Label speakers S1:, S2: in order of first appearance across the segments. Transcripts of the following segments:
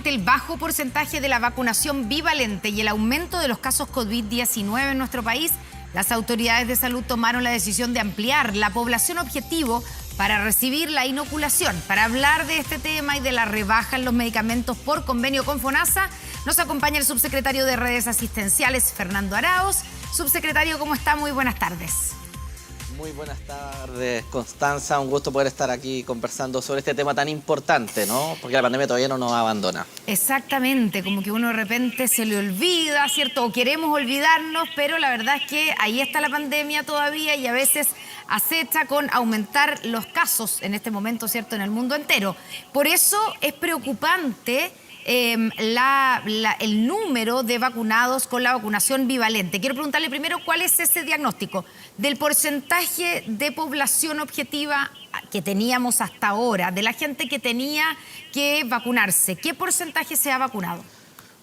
S1: Ante el bajo porcentaje de la vacunación bivalente y el aumento de los casos COVID-19 en nuestro país, las autoridades de salud tomaron la decisión de ampliar la población objetivo para recibir la inoculación. Para hablar de este tema y de la rebaja en los medicamentos por convenio con FONASA, nos acompaña el subsecretario de Redes Asistenciales, Fernando Arauz. Subsecretario, ¿cómo está? Muy buenas tardes.
S2: Muy buenas tardes, Constanza. Un gusto poder estar aquí conversando sobre este tema tan importante, ¿no? Porque la pandemia todavía no nos abandona.
S1: Exactamente, como que uno de repente se le olvida, ¿cierto? O queremos olvidarnos, pero la verdad es que ahí está la pandemia todavía y a veces acecha con aumentar los casos en este momento, ¿cierto? En el mundo entero. Por eso es preocupante el número de vacunados con la vacunación bivalente. Quiero preguntarle primero cuál es ese diagnóstico del porcentaje de población objetiva que teníamos hasta ahora, de la gente que tenía que vacunarse. ¿Qué porcentaje se ha vacunado?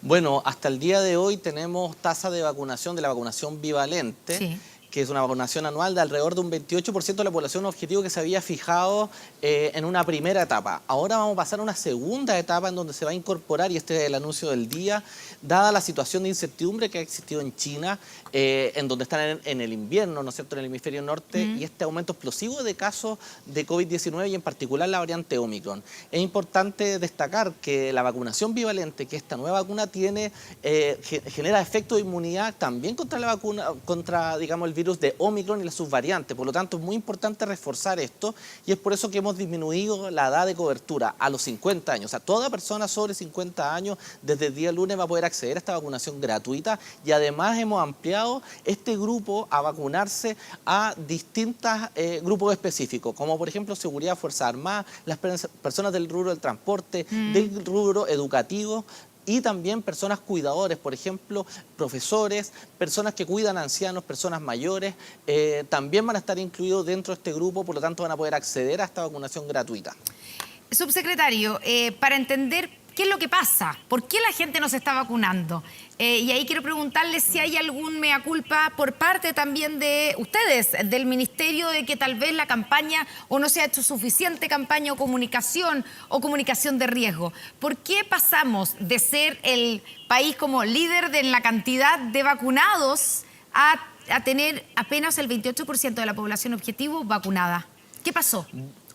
S2: Bueno, hasta el día de hoy tenemos tasa de vacunación de la vacunación bivalente.
S1: Sí.
S2: Que es una vacunación anual de alrededor de un 28% de la población objetivo que se había fijado en una primera etapa. Ahora vamos a pasar a una segunda etapa en donde se va a incorporar, y este es el anuncio del día, dada la situación de incertidumbre que ha existido en China, en donde están en el invierno, ¿no es cierto?, en el hemisferio norte, y este aumento explosivo de casos de COVID-19 y en particular la variante Omicron. Es importante destacar que la vacunación bivalente, que esta nueva vacuna tiene, genera efecto de inmunidad también contra la vacuna, contra, digamos, el virus de Omicron y las subvariantes. Por lo tanto, es muy importante reforzar esto y es por eso que hemos disminuido la edad de cobertura a los 50 años. O sea, toda persona sobre 50 años desde el día lunes va a poder acceder a esta vacunación gratuita y además hemos ampliado este grupo a vacunarse a distintos grupos específicos, como por ejemplo seguridad, Fuerzas Armadas, las personas del rubro del transporte, del rubro educativo, y también personas cuidadores, por ejemplo, profesores, personas que cuidan a ancianos, personas mayores, también van a estar incluidos dentro de este grupo, por lo tanto van a poder acceder a esta vacunación gratuita.
S1: Subsecretario, para entender qué es lo que pasa, por qué la gente no se está vacunando, y ahí quiero preguntarle si hay algún mea culpa por parte también de ustedes, del Ministerio, de que tal vez la campaña o no se ha hecho suficiente campaña o comunicación de riesgo. ¿Por qué pasamos de ser el país como líder en la cantidad de vacunados a tener apenas el 28% de la población objetivo vacunada? ¿Qué pasó?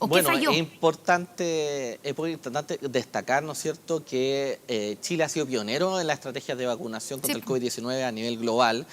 S1: ¿O qué falló?
S2: Es importante destacar, ¿no es cierto?, que Chile ha sido pionero en las estrategias de vacunación contra el COVID-19 a nivel global,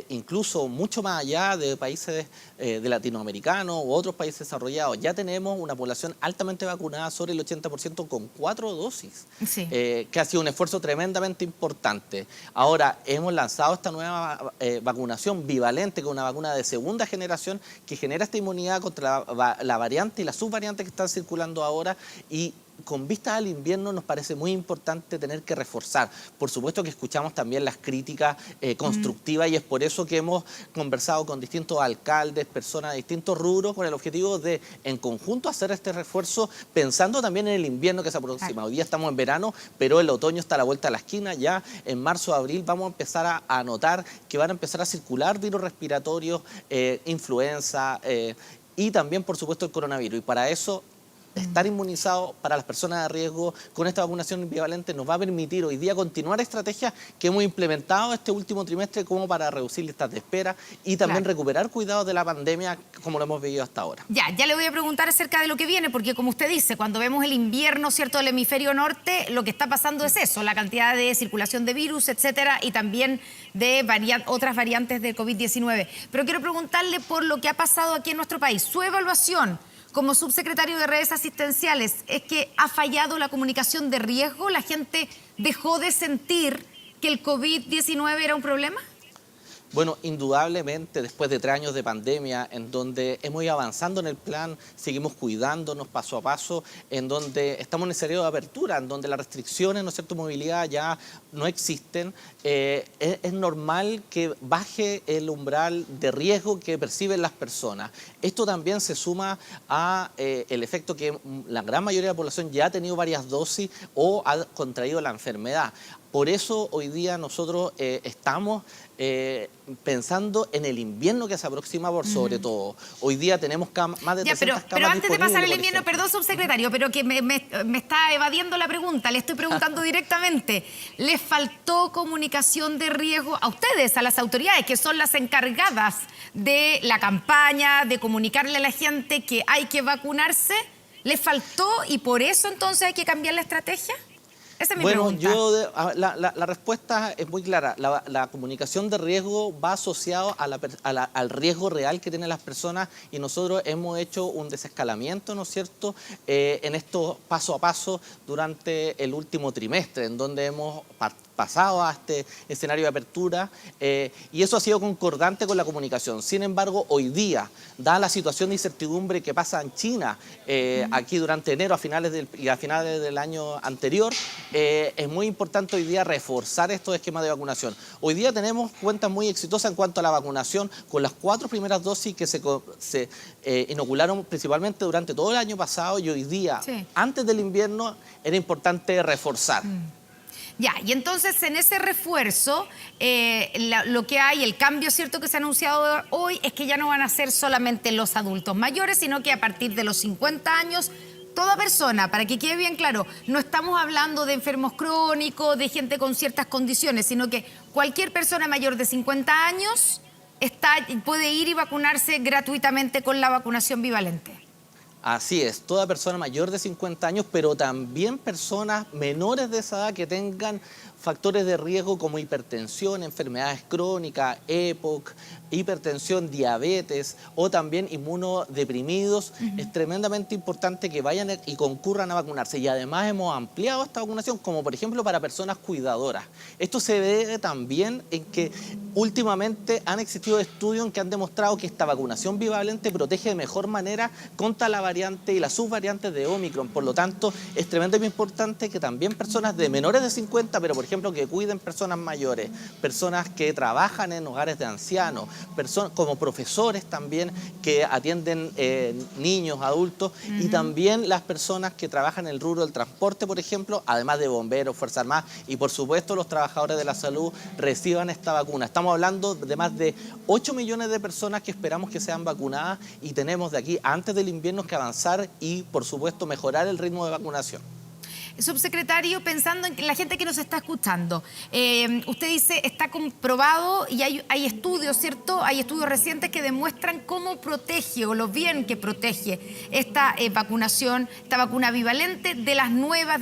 S2: incluso mucho más allá de países de latinoamericanos u otros países desarrollados. Ya tenemos una población altamente vacunada, sobre el 80% con 4 dosis, que ha sido un esfuerzo tremendamente importante. Ahora, hemos lanzado esta nueva vacunación bivalente, con una vacuna de segunda generación que genera esta inmunidad contra la variante y las subvariantes que están circulando ahora, y con vistas al invierno nos parece muy importante tener que reforzar. Por supuesto que escuchamos también las críticas constructivas y es por eso que hemos conversado con distintos alcaldes, personas de distintos rubros, con el objetivo de, en conjunto, hacer este refuerzo, pensando también en el invierno que se aproxima. Hoy día estamos en verano, pero el otoño está a la vuelta de la esquina. Ya en marzo, abril vamos a empezar a notar que van a empezar a circular virus respiratorios, influenza, y también, por supuesto, el coronavirus. Y para eso, estar inmunizado para las personas de riesgo con esta vacunación bivalente nos va a permitir hoy día continuar estrategias que hemos implementado este último trimestre como para reducir listas de espera y también recuperar cuidados de la pandemia como lo hemos vivido hasta ahora.
S1: Ya le voy a preguntar acerca de lo que viene, porque como usted dice, cuando vemos el invierno, ¿cierto?, del hemisferio norte, lo que está pasando es eso, la cantidad de circulación de virus, etcétera, y también de otras variantes del COVID-19. Pero quiero preguntarle por lo que ha pasado aquí en nuestro país. Su evaluación como subsecretario de Redes Asistenciales, ¿es que ha fallado la comunicación de riesgo? ¿La gente dejó de sentir que el COVID-19 era un problema?
S2: Bueno, indudablemente después de 3 años de pandemia, en donde hemos ido avanzando en el plan, seguimos cuidándonos paso a paso, en donde estamos en el escenario de apertura, en donde las restricciones, ¿no es cierto?, movilidad ya no existen, es normal que baje el umbral de riesgo que perciben las personas. Esto también se suma a el efecto que la gran mayoría de la población ya ha tenido varias dosis o ha contraído la enfermedad. Por eso hoy día nosotros estamos pensando en el invierno que se aproxima por sobre todo. Hoy día tenemos más de 300 camas
S1: pero antes de pasar el
S2: disponibles,
S1: invierno, perdón, subsecretario, pero que me está evadiendo la pregunta, le estoy preguntando directamente. ¿Les faltó comunicación de riesgo a ustedes, a las autoridades, que son las encargadas de la campaña, de comunicarle a la gente que hay que vacunarse? ¿Les faltó y por eso entonces hay que cambiar la estrategia? Esa es mi pregunta.
S2: La respuesta es muy clara. La comunicación de riesgo va asociado al riesgo real que tienen las personas y nosotros hemos hecho un desescalamiento, ¿no es cierto?, en esto paso a paso durante el último trimestre, en donde hemos pasado a este escenario de apertura y eso ha sido concordante con la comunicación. Sin embargo, hoy día, dada la situación de incertidumbre que pasa en China, aquí durante enero y a finales del año anterior, es muy importante hoy día reforzar estos esquemas de vacunación. Hoy día tenemos cuentas muy exitosas en cuanto a la vacunación con las 4 primeras dosis que se inocularon principalmente durante todo el año pasado y hoy día, antes del invierno, era importante reforzar.
S1: Ya, y entonces en ese refuerzo, lo que hay, el cambio cierto que se ha anunciado hoy es que ya no van a ser solamente los adultos mayores, sino que a partir de los 50 años, toda persona, para que quede bien claro, no estamos hablando de enfermos crónicos, de gente con ciertas condiciones, sino que cualquier persona mayor de 50 años puede ir y vacunarse gratuitamente con la vacunación bivalente.
S2: Así es, toda persona mayor de 50 años, pero también personas menores de esa edad que tengan factores de riesgo como hipertensión, enfermedades crónicas, EPOC, hipertensión, diabetes o también inmunodeprimidos. Es tremendamente importante que vayan y concurran a vacunarse. Y además hemos ampliado esta vacunación como por ejemplo para personas cuidadoras. Esto se debe también en que últimamente han existido estudios en que han demostrado que esta vacunación bivalente protege de mejor manera contra la variante y las subvariantes de Omicron. Por lo tanto, es tremendamente importante que también personas de menores de 50, pero por ejemplo que cuiden personas mayores, personas que trabajan en hogares de ancianos, personas como profesores también que atienden niños, adultos y también las personas que trabajan en el rubro del transporte, por ejemplo, además de bomberos, Fuerzas Armadas y por supuesto los trabajadores de la salud reciban esta vacuna. Estamos hablando de más de 8 millones de personas que esperamos que sean vacunadas y tenemos de aquí antes del invierno que avanzar y por supuesto mejorar el ritmo de vacunación.
S1: Subsecretario, pensando en la gente que nos está escuchando, usted dice, está comprobado y hay estudios, ¿cierto? Hay estudios recientes que demuestran cómo protege o lo bien que protege esta vacunación, esta vacuna bivalente de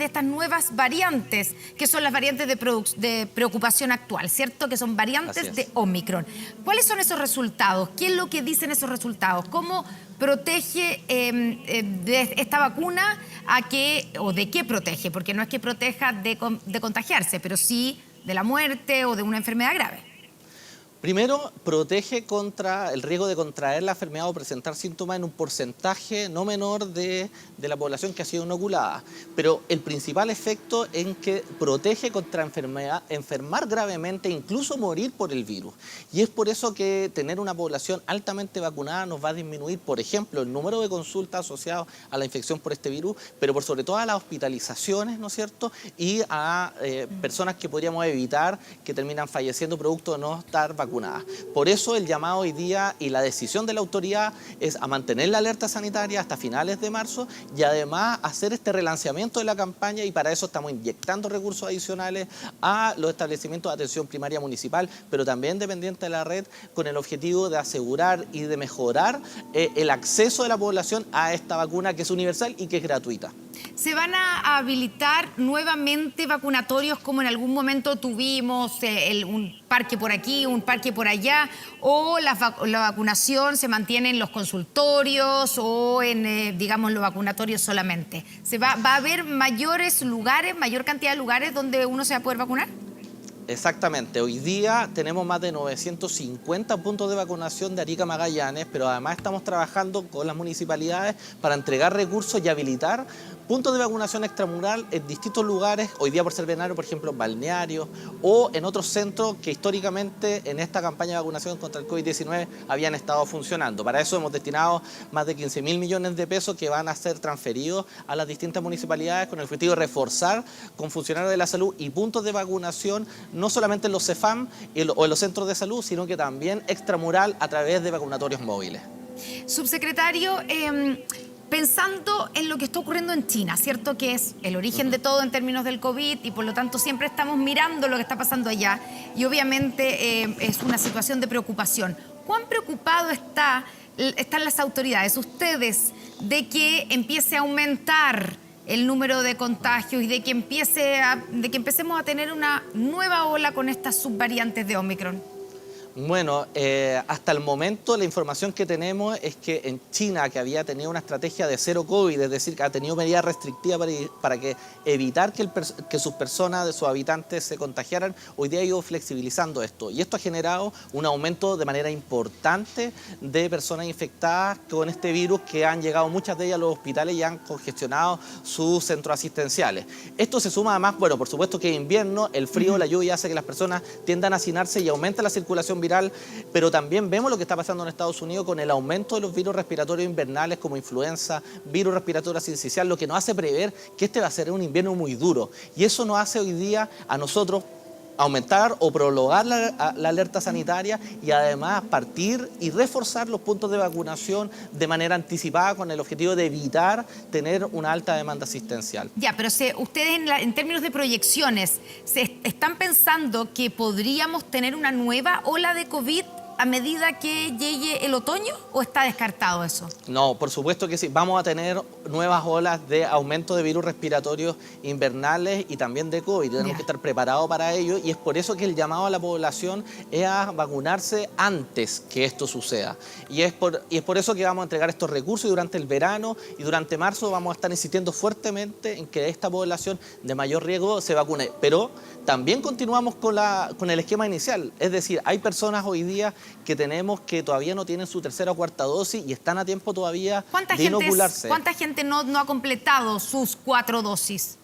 S1: estas nuevas variantes, que son las variantes de preocupación actual, ¿cierto? Que son variantes de Omicron. ¿Cuáles son esos resultados? ¿Qué es lo que dicen esos resultados? ¿Cómo protege de esta vacuna de qué protege? Porque no es que proteja de contagiarse, pero sí de la muerte o de una enfermedad grave.
S2: Primero, protege contra el riesgo de contraer la enfermedad o presentar síntomas en un porcentaje no menor de la población que ha sido inoculada. Pero el principal efecto es que protege contra enfermar gravemente, incluso morir por el virus. Y es por eso que tener una población altamente vacunada nos va a disminuir, por ejemplo, el número de consultas asociadas a la infección por este virus, pero por sobre todo a las hospitalizaciones, ¿no es cierto? Y a personas que podríamos evitar que terminan falleciendo producto de no estar vacunadas. Por eso el llamado hoy día y la decisión de la autoridad es a mantener la alerta sanitaria hasta finales de marzo y además hacer este relanzamiento de la campaña y para eso estamos inyectando recursos adicionales a los establecimientos de atención primaria municipal, pero también dependiente de la red con el objetivo de asegurar y de mejorar el acceso de la población a esta vacuna que es universal y que es gratuita.
S1: ¿Se van a habilitar nuevamente vacunatorios como en algún momento tuvimos un parque por aquí, un parque por allá? ¿O la vacunación se mantiene en los consultorios o en, digamos, los vacunatorios solamente? ¿Va a haber mayores lugares, mayor cantidad de lugares donde uno se va a poder vacunar?
S2: Exactamente, hoy día tenemos más de 950 puntos de vacunación de Arica a Magallanes, pero además estamos trabajando con las municipalidades para entregar recursos y habilitar puntos de vacunación extramural en distintos lugares, hoy día por ser venario, por ejemplo, en balnearios o en otros centros que históricamente en esta campaña de vacunación contra el COVID-19 habían estado funcionando. Para eso hemos destinado más de 15.000 millones de pesos que van a ser transferidos a las distintas municipalidades con el objetivo de reforzar con funcionarios de la salud y puntos de vacunación, no solamente en los CEFAM o en los centros de salud, sino que también extramural a través de vacunatorios móviles.
S1: Subsecretario, pensando en lo que está ocurriendo en China, ¿cierto? Que es el origen de todo en términos del COVID y por lo tanto siempre estamos mirando lo que está pasando allá y obviamente es una situación de preocupación. ¿Cuán preocupado están las autoridades, ustedes, de que empiece a aumentar el número de contagios y de que empecemos a tener una nueva ola con estas subvariantes de Omicron?
S2: Bueno, hasta el momento la información que tenemos es que en China, que había tenido una estrategia de cero COVID, es decir, que ha tenido medidas restrictivas para evitar que sus personas, de sus habitantes se contagiaran, hoy día ha ido flexibilizando esto. Y esto ha generado un aumento de manera importante de personas infectadas con este virus, que han llegado muchas de ellas a los hospitales y han congestionado sus centros asistenciales. Esto se suma además, bueno, por supuesto que en invierno, el frío, la lluvia hace que las personas tiendan a hacinarse y aumenta la circulación viral, pero también vemos lo que está pasando en Estados Unidos con el aumento de los virus respiratorios invernales como influenza, virus respiratorio sincicial, lo que nos hace prever que este va a ser un invierno muy duro. Y eso nos hace hoy día a nosotros aumentar o prolongar la alerta sanitaria y además partir y reforzar los puntos de vacunación de manera anticipada con el objetivo de evitar tener una alta demanda asistencial.
S1: Ya, pero ustedes en términos de proyecciones, ¿están pensando que podríamos tener una nueva ola de COVID a medida que llegue el otoño o está descartado eso?
S2: No, por supuesto que sí. Vamos a tener nuevas olas de aumento de virus respiratorios invernales y también de COVID. Tenemos que estar preparados para ello y es por eso que el llamado a la población es a vacunarse antes que esto suceda. Y es por eso que vamos a entregar estos recursos y durante el verano y durante marzo vamos a estar insistiendo fuertemente en que esta población de mayor riesgo se vacune. Pero también continuamos con el esquema inicial. Es decir, hay personas hoy día que tenemos que todavía no tienen su tercera o cuarta dosis y están a tiempo todavía de inocularse.
S1: ¿Cuánta gente no ha completado sus 4 dosis?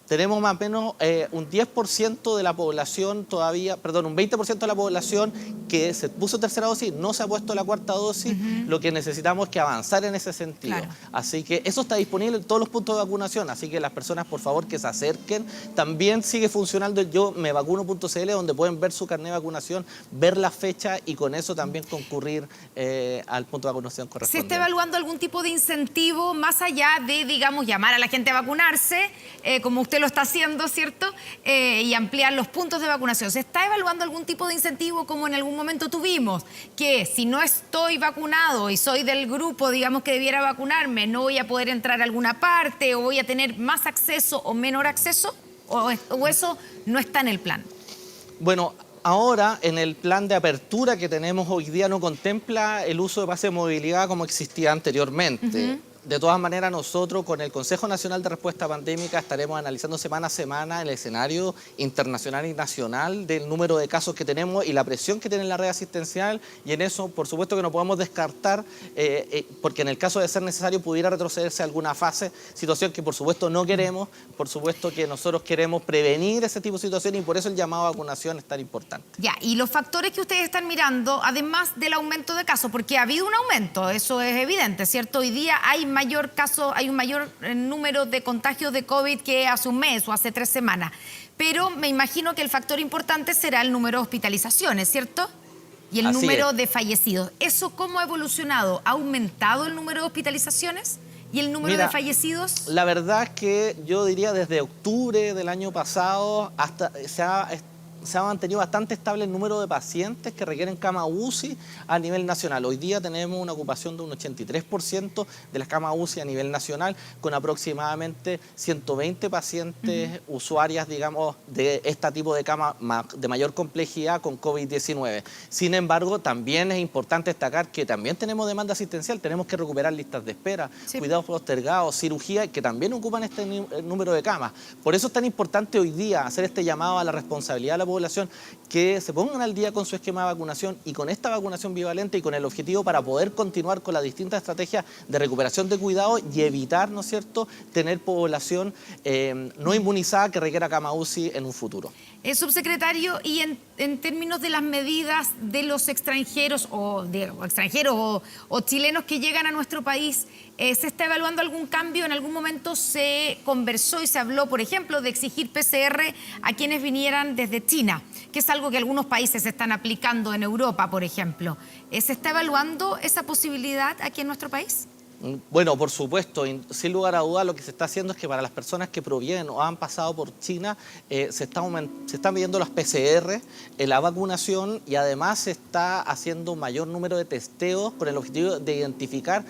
S2: Tenemos más o menos un 10% de la población todavía, perdón, un 20% de la población que se puso tercera dosis, no se ha puesto la cuarta dosis, lo que necesitamos es que avanzar en ese sentido. Claro. Así que eso está disponible en todos los puntos de vacunación, así que las personas, por favor, que se acerquen. También sigue funcionando el yo mevacuno.cl, donde pueden ver su carnet de vacunación, ver la fecha y con eso también concurrir al punto de vacunación correspondiente.
S1: ¿Se está evaluando algún tipo de incentivo más allá de, digamos, llamar a la gente a vacunarse, como usted lo está haciendo, ¿cierto? Y ampliar los puntos de vacunación. ¿Se está evaluando algún tipo de incentivo como en algún momento tuvimos? Que si no estoy vacunado y soy del grupo, digamos, que debiera vacunarme, no voy a poder entrar a alguna parte o voy a tener más acceso o menor acceso, o eso no está en el plan.
S2: Bueno, ahora en el plan de apertura que tenemos hoy día no contempla el uso de pase de movilidad como existía anteriormente. De todas maneras, nosotros con el Consejo Nacional de Respuesta Pandémica estaremos analizando semana a semana el escenario internacional y nacional del número de casos que tenemos y la presión que tiene la red asistencial, y en eso, por supuesto que no podemos descartar, porque en el caso de ser necesario pudiera retrocederse a alguna fase, situación que por supuesto no queremos, por supuesto que nosotros queremos prevenir ese tipo de situaciones y por eso el llamado a vacunación es tan importante.
S1: Ya, y los factores que ustedes están mirando, además del aumento de casos, porque ha habido un aumento, eso es evidente, ¿cierto? Hoy día hay un mayor número de contagios de COVID que hace un mes o hace 3 semanas. Pero me imagino que el factor importante será el número de hospitalizaciones, ¿cierto? Y el número de fallecidos. ¿Eso cómo ha evolucionado? ¿Ha aumentado el número de hospitalizaciones y el número de fallecidos?
S2: La verdad es que yo diría desde octubre del año pasado hasta se ha mantenido bastante estable el número de pacientes que requieren cama UCI a nivel nacional. Hoy día tenemos una ocupación de un 83% de las camas UCI a nivel nacional, con aproximadamente 120 pacientes usuarias, digamos, de este tipo de cama de mayor complejidad con COVID-19. Sin embargo, también es importante destacar que también tenemos demanda asistencial, tenemos que recuperar listas de espera, cuidados postergados, cirugía, que también ocupan este número de camas. Por eso es tan importante hoy día hacer este llamado a la responsabilidad de la población población que se pongan al día con su esquema de vacunación y con esta vacunación bivalente y con el objetivo para poder continuar con las distintas estrategias de recuperación de cuidado y evitar, ¿no es cierto?, tener población no inmunizada que requiera cama UCI en un futuro.
S1: Subsecretario, y en términos de las medidas de los extranjeros o chilenos que llegan a nuestro país, ¿se está evaluando algún cambio? En algún momento se conversó y se habló, por ejemplo, de exigir PCR a quienes vinieran desde China, que es algo que algunos países están aplicando en Europa, por ejemplo. ¿Se está evaluando esa posibilidad aquí en nuestro país?
S2: Bueno, por supuesto, sin lugar a dudas lo que se está haciendo es que para las personas que provienen o han pasado por China se están midiendo las PCR, la vacunación y además se está haciendo un mayor número de testeos con el objetivo de identificar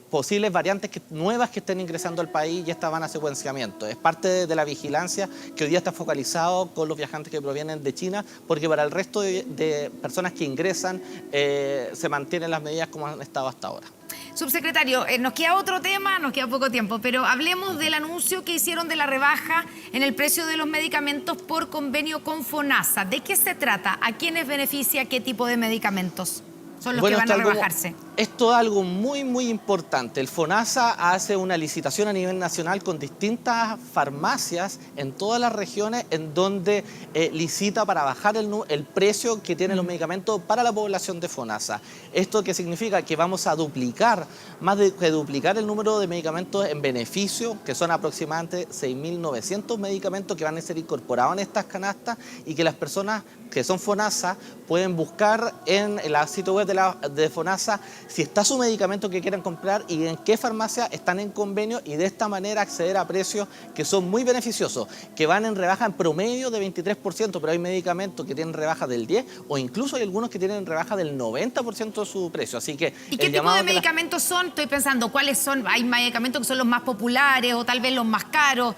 S2: posibles variantes nuevas que estén ingresando al país y estas van a secuenciamiento. Es parte de la vigilancia que hoy día está focalizado con los viajantes que provienen de China, porque para el resto de personas que ingresan se mantienen las medidas como han estado hasta ahora.
S1: Subsecretario, nos queda otro tema, nos queda poco tiempo, pero hablemos del anuncio que hicieron de la rebaja en el precio de los medicamentos por convenio con FONASA. ¿De qué se trata? ¿A quiénes beneficia? ¿Qué tipo de medicamentos son los que van a rebajarse?
S2: Esto es algo muy, muy importante. El FONASA hace una licitación a nivel nacional con distintas farmacias en todas las regiones en donde licita para bajar el precio que tienen los medicamentos para la población de FONASA. ¿Esto qué significa? Que vamos a duplicar, más de que duplicar el número de medicamentos en beneficio, que son aproximadamente 6.900 medicamentos que van a ser incorporados en estas canastas y que las personas que son FONASA pueden buscar en el sitio web de FONASA si está su medicamento que quieran comprar y en qué farmacia están en convenio y de esta manera acceder a precios que son muy beneficiosos, que van en rebaja en promedio de 23%, pero hay medicamentos que tienen rebaja del 10% o incluso hay algunos que tienen rebaja del 90% de su precio. Así que
S1: ¿y qué tipo de medicamentos son? Estoy pensando, ¿cuáles son? Hay medicamentos que son los más populares o tal vez los más caros.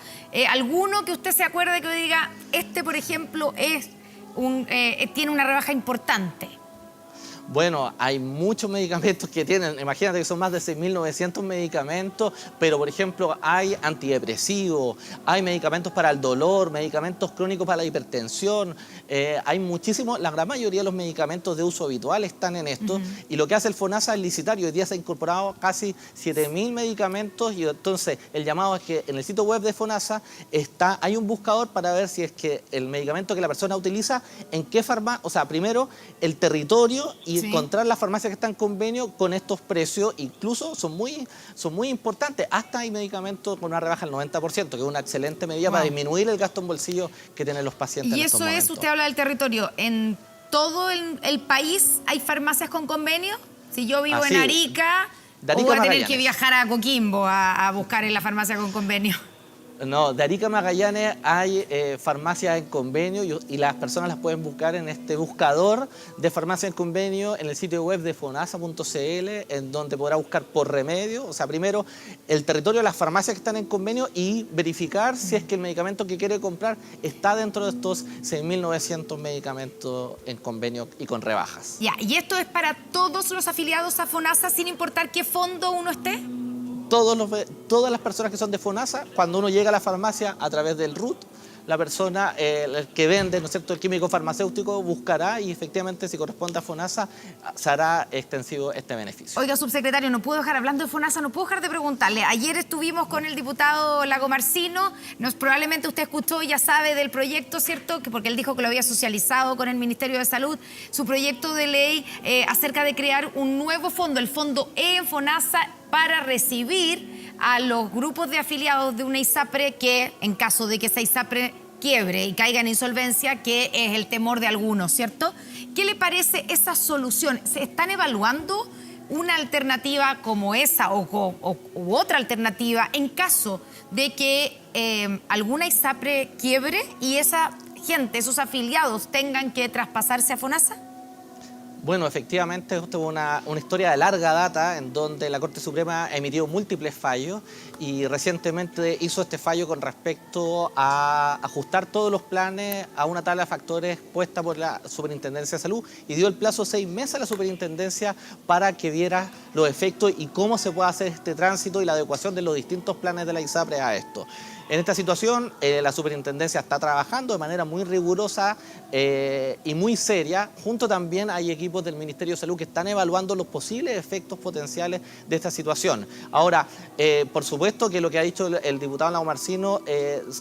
S1: ¿Alguno que usted se acuerde que diga, este por ejemplo tiene una rebaja importante?
S2: Bueno, hay muchos medicamentos que tienen, imagínate que son más de 6.900 medicamentos, pero por ejemplo hay antidepresivos, hay medicamentos para el dolor, medicamentos crónicos para la hipertensión, hay muchísimos, la gran mayoría de los medicamentos de uso habitual están en esto, y lo que hace el FONASA es licitar, y hoy día se ha incorporado casi 7.000 medicamentos, y entonces el llamado es que en el sitio web de FONASA hay un buscador para ver si es que el medicamento que la persona utiliza, en qué farmacia, o sea, primero el territorio y encontrar las farmacias que están en convenio con estos precios, incluso son muy importantes. Hasta hay medicamentos con una rebaja del 90%, que es una excelente medida para disminuir el gasto en bolsillo que tienen los pacientes.
S1: Y eso es, usted habla del territorio, ¿en todo el país hay farmacias con convenio? Si yo vivo en Arica, voy a tener que viajar a Coquimbo a buscar en la farmacia con convenio.
S2: No, de Arica a Magallanes hay farmacias en convenio y las personas las pueden buscar en este buscador de farmacia en convenio en el sitio web de fonasa.cl, en donde podrá buscar por remedio, o sea, primero el territorio de las farmacias que están en convenio y verificar si es que el medicamento que quiere comprar está dentro de estos 6.900 medicamentos en convenio y con rebajas.
S1: Ya, ¿y esto es para todos los afiliados a FONASA sin importar qué fondo uno esté?
S2: Todas las personas que son de FONASA, cuando uno llega a la farmacia a través del RUT, la persona, el que vende, ¿no es cierto?, el químico farmacéutico buscará y efectivamente si corresponde a FONASA se hará extensivo este beneficio.
S1: Oiga, subsecretario, no puedo dejar, hablando de FONASA, no puedo dejar de preguntarle. Ayer estuvimos con el diputado Lagomarsino, probablemente usted escuchó y ya sabe del proyecto, ¿cierto?, porque él dijo que lo había socializado con el Ministerio de Salud, su proyecto de ley acerca de crear un nuevo fondo, el fondo en FONASA, para recibir a los grupos de afiliados de una ISAPRE que, en caso de que esa ISAPRE quiebre y caiga en insolvencia, que es el temor de algunos, ¿cierto? ¿Qué le parece esa solución? ¿Se están evaluando una alternativa como esa u otra alternativa en caso de que alguna ISAPRE quiebre y esa gente, esos afiliados, tengan que traspasarse a FONASA?
S2: Bueno, efectivamente, esto es una historia de larga data en donde la Corte Suprema emitió múltiples fallos y recientemente hizo este fallo con respecto a ajustar todos los planes a una tabla de factores puesta por la Superintendencia de Salud y dio el plazo de 6 meses a la Superintendencia para que viera los efectos y cómo se puede hacer este tránsito y la adecuación de los distintos planes de la ISAPRE a esto. En esta situación, la superintendencia está trabajando de manera muy rigurosa y muy seria. Junto también hay equipos del Ministerio de Salud que están evaluando los posibles efectos potenciales de esta situación. Ahora, por supuesto que lo que ha dicho el diputado Lagomarsino,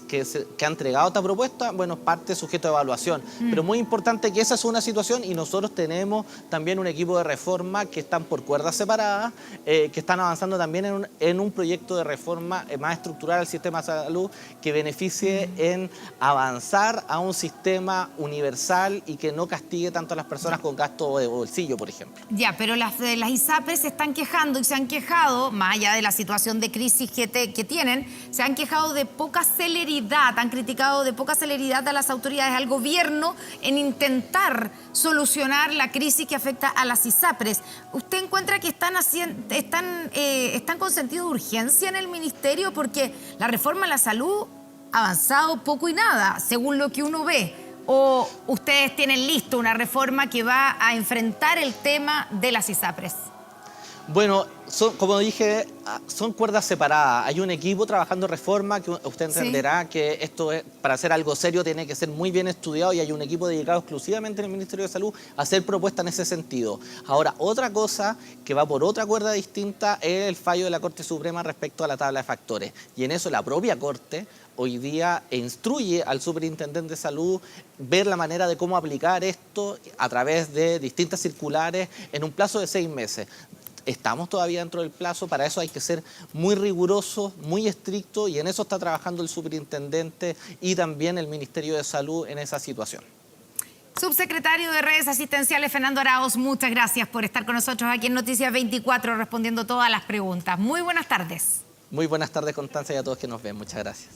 S2: que ha entregado esta propuesta, bueno, es parte sujeto de evaluación. Pero muy importante que esa es una situación y nosotros tenemos también un equipo de reforma que están por cuerdas separadas, que están avanzando también en un proyecto de reforma más estructural al sistema de salud que beneficie en avanzar a un sistema universal y que no castigue tanto a las personas con gasto de bolsillo, por ejemplo.
S1: Ya, pero las ISAPRES se están quejando y se han quejado, más allá de la situación de crisis que tienen, se han quejado de poca celeridad, han criticado de poca celeridad a las autoridades, al gobierno, en intentar solucionar la crisis que afecta a las ISAPRES. ¿Usted encuentra que están con sentido de urgencia en el ministerio? Porque la reforma a la salud ha avanzado poco y nada, según lo que uno ve. ¿O ustedes tienen listo una reforma que va a enfrentar el tema de las ISAPRES?
S2: Bueno, como dije, son cuerdas separadas. Hay un equipo trabajando reforma que usted entenderá que esto para hacer algo serio tiene que ser muy bien estudiado y hay un equipo dedicado exclusivamente en el Ministerio de Salud a hacer propuestas en ese sentido. Ahora, otra cosa que va por otra cuerda distinta es el fallo de la Corte Suprema respecto a la tabla de factores. Y en eso la propia Corte hoy día instruye al superintendente de salud ver la manera de cómo aplicar esto a través de distintas circulares en un plazo de 6 meses. Estamos todavía dentro del plazo, para eso hay que ser muy riguroso, muy estricto y en eso está trabajando el superintendente y también el Ministerio de Salud en esa situación.
S1: Subsecretario de Redes Asistenciales, Fernando Araoz, muchas gracias por estar con nosotros aquí en Noticias 24 respondiendo todas las preguntas. Muy buenas tardes.
S2: Muy buenas tardes, Constanza, y a todos que nos ven. Muchas gracias.